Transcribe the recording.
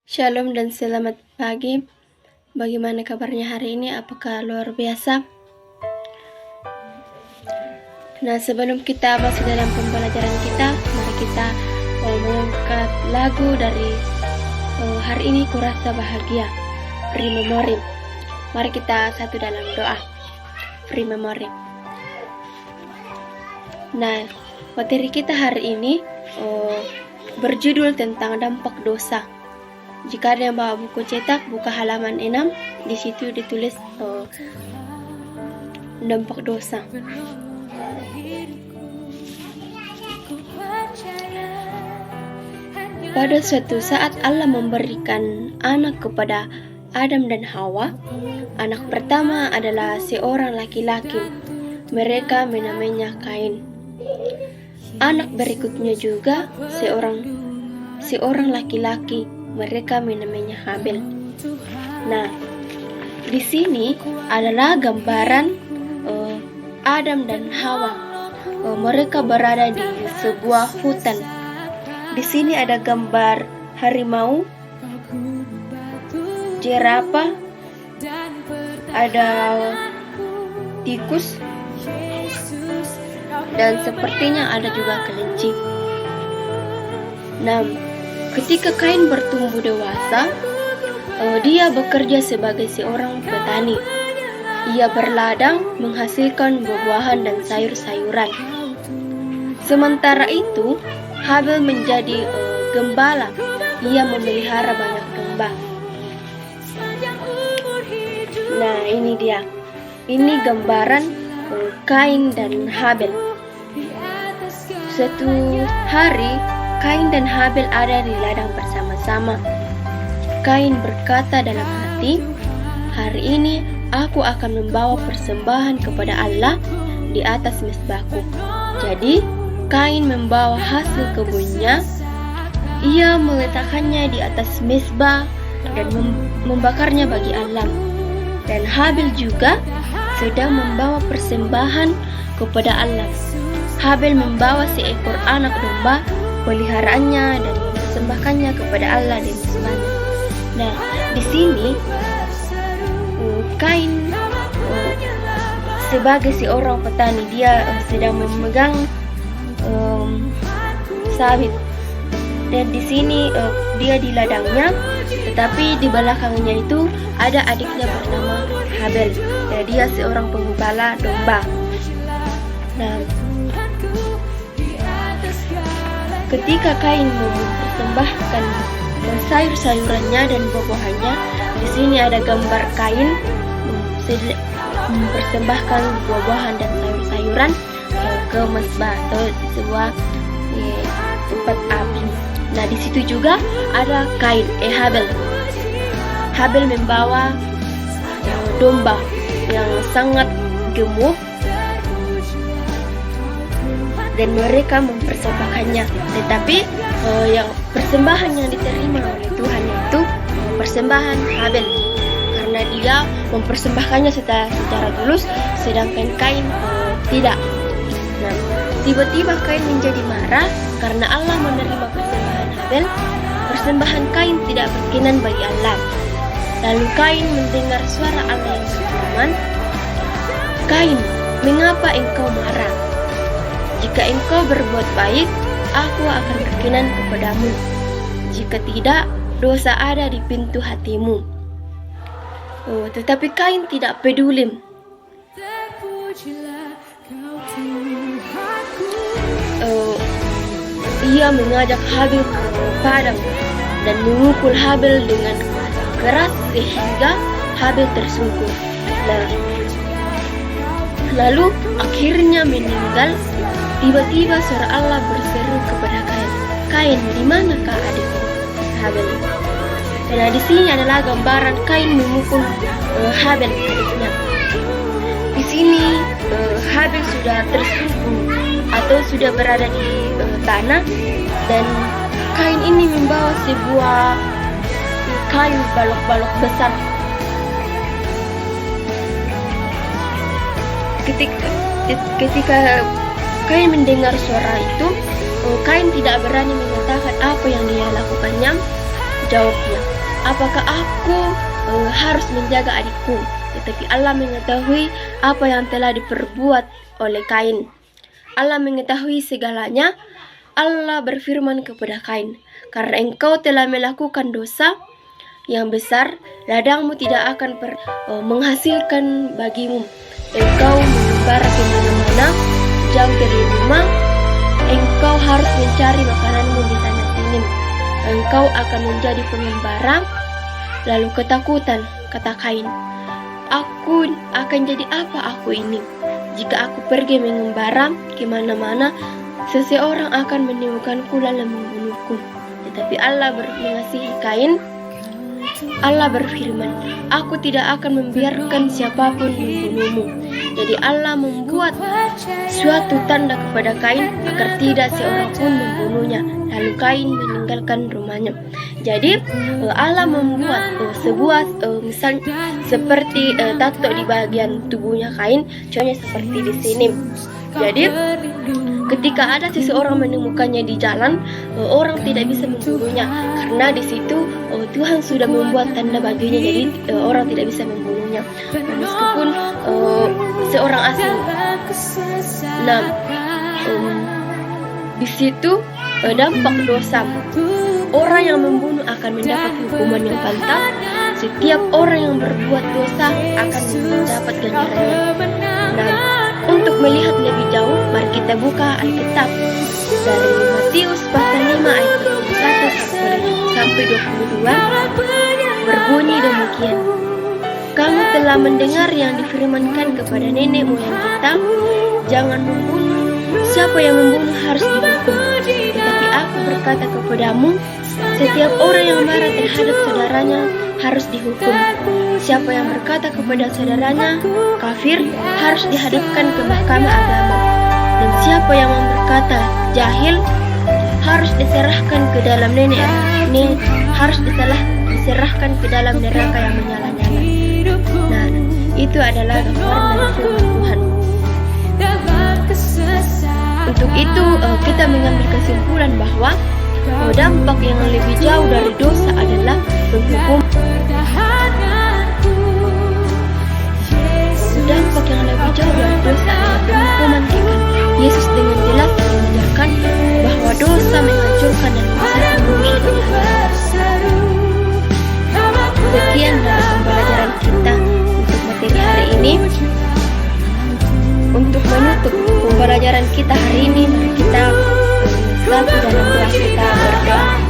Shalom dan selamat pagi. Bagaimana kabarnya hari ini? Apakah luar biasa? Nah, sebelum kita masuk dalam pembelajaran kita, mari kita mengangkat lagu dari hari ini Kurasa Bahagia, Free Memory. Mari kita satu dalam doa, Free Memory. Nah, materi kita hari ini berjudul tentang dampak dosa. Jika ada yang bawa buku cetak, buka halaman 6, di situ ditulis dampak dosa. Pada suatu saat Allah memberikan anak kepada Adam dan Hawa. Anak pertama adalah seorang laki-laki. Mereka menamainya Kain. Anak berikutnya juga seorang laki-laki. Mereka menamainya Habil. Nah, di sini adalah gambaran Adam dan Hawa. Mereka berada di sebuah hutan. Di sini ada gambar harimau, jerapah, ada tikus, dan sepertinya ada juga kelinci. Nah, ketika Kain bertumbuh dewasa, dia bekerja sebagai seorang petani. Ia berladang menghasilkan buah-buahan dan sayur-sayuran. Sementara itu, Habil menjadi gembala. Ia memelihara banyak domba. Nah, ini dia. Ini gambaran Kain dan Habil. Suatu hari, Kain dan Habil ada di ladang bersama-sama. Kain berkata dalam hati, "Hari ini aku akan membawa persembahan kepada Allah di atas mezbahku." Jadi, Kain membawa hasil kebunnya. Ia meletakkannya di atas mezbah dan membakarnya bagi Allah. Dan Habil juga sedang membawa persembahan kepada Allah. Habil membawa seekor anak domba peliharaannya dan mempersembahkannya kepada Allah di mezbahnya. Nah, di sini Kain sebagai seorang petani, dia sedang memegang sawit, dan di sini dia di ladangnya, tetapi di belakangnya itu ada adiknya bernama Habil. Dia seorang penggembala domba. Nah, ketika Kain mempersembahkan sayur-sayurannya dan buah-buahannya, di sini ada gambar Kain mempersembahkan buah-buahan dan sayur-sayuran ke mezbah atau sebuah tempat api. Nah, di situ juga ada Habil. Habil membawa domba yang sangat gemuk dan mereka mempersembahkannya. Tetapi yang persembahan yang diterima oleh Tuhan yaitu persembahan Habil, karena dia mempersembahkannya secara tulus, sedangkan Kain tidak. Nah, tiba-tiba Kain menjadi marah karena Allah menerima persembahan Habil. Persembahan Kain tidak berkenan bagi Allah. Lalu Kain mendengar suara Allah yang berfirman, "Kain, mengapa engkau marah? Jika engkau berbuat baik, aku akan berkenan kepadamu. Jika tidak, dosa ada di pintu hatimu." Tetapi Kain tidak peduli. Ia mengajak Habil ke padang dan memukul Habil dengan keras sehingga Habil tersungkur. Lalu akhirnya meninggal. Tiba-tiba suara Allah berseru kepada Kain, "Kain, di manakah adikmu Habil?" Nah, di sini adalah gambaran Kain memukul Habil adiknya. Di sini Habil sudah tersungkur atau sudah berada di tanah, dan Kain ini membawa sebuah kayu balok-balok besar. Ketika Kain mendengar suara itu, Kain tidak berani mengatakan apa yang dia lakukannya. Jawabnya, apakah aku harus menjaga adikku? Tetapi Allah mengetahui apa yang telah diperbuat oleh Kain. Allah mengetahui segalanya. Allah berfirman kepada Kain, karena engkau telah melakukan dosa yang besar, ladangmu tidak akan menghasilkan bagimu. Engkau mengembara kemana-mana, jauh dari rumah. Engkau harus mencari makananmu di sana sini. Engkau akan menjadi pengembara. Lalu ketakutan, kata Kain, aku akan jadi apa aku ini? Jika aku pergi mengembara kemana-mana, seseorang akan menemukanku lalu membunuhku. Tetapi Allah mengasihi Kain. Allah berfirman, aku tidak akan membiarkan siapapun membunuhmu. Jadi Allah membuat suatu tanda kepada Kain agar tidak seorang pun membunuhnya. Lalu Kain meninggalkan rumahnya. Jadi Allah membuat sebuah misal seperti tato di bagian tubuhnya Kain, contohnya seperti di sini. Jadi ketika ada seseorang menemukannya di jalan, orang tidak bisa membunuhnya karena di situ Tuhan sudah membuat tanda baginya, jadi orang tidak bisa membunuhnya. Meskipun seorang asing. Nah, di situ dampak dosa. Orang yang membunuh akan mendapat hukuman yang pantas. Setiap orang yang berbuat dosa akan mendapat ganjarannya. Nah, untuk melihat lebih jauh, mari kita buka Alkitab dari Matius pasal 5 ayat 21 sampai 22. Berbunyi demikian, kamu telah mendengar yang difirmankan kepada nenek moyang kita, jangan membunuh. Siapa yang membunuh harus dihukum. Tetapi aku berkata kepadamu, setiap orang yang marah terhadap saudaranya harus dihukum. Siapa yang berkata kepada saudaranya kafir harus dihadapkan ke mahkamah agama. Dan siapa yang berkata jahil harus diserahkan ke dalam harus diserahkan ke dalam neraka yang menyala-nyala. Nah, itu adalah gambaran dari firman Tuhan. Untuk itu kita mengambil kesimpulan bahwa dampak yang lebih jauh dari dosa adalah menghukum. Dampak yang lebih jauh dari dosa adalah penghukuman kekal. Yesus dengan jelas mengajarkan bahwa dosa menghancurkan dan menyesatkan manusia di akhirat. Sekian dari pembelajaran kita untuk materi hari ini. Untuk menutup pembelajaran kita hari ini, mari kita bersatu dalam doa kita berdoa.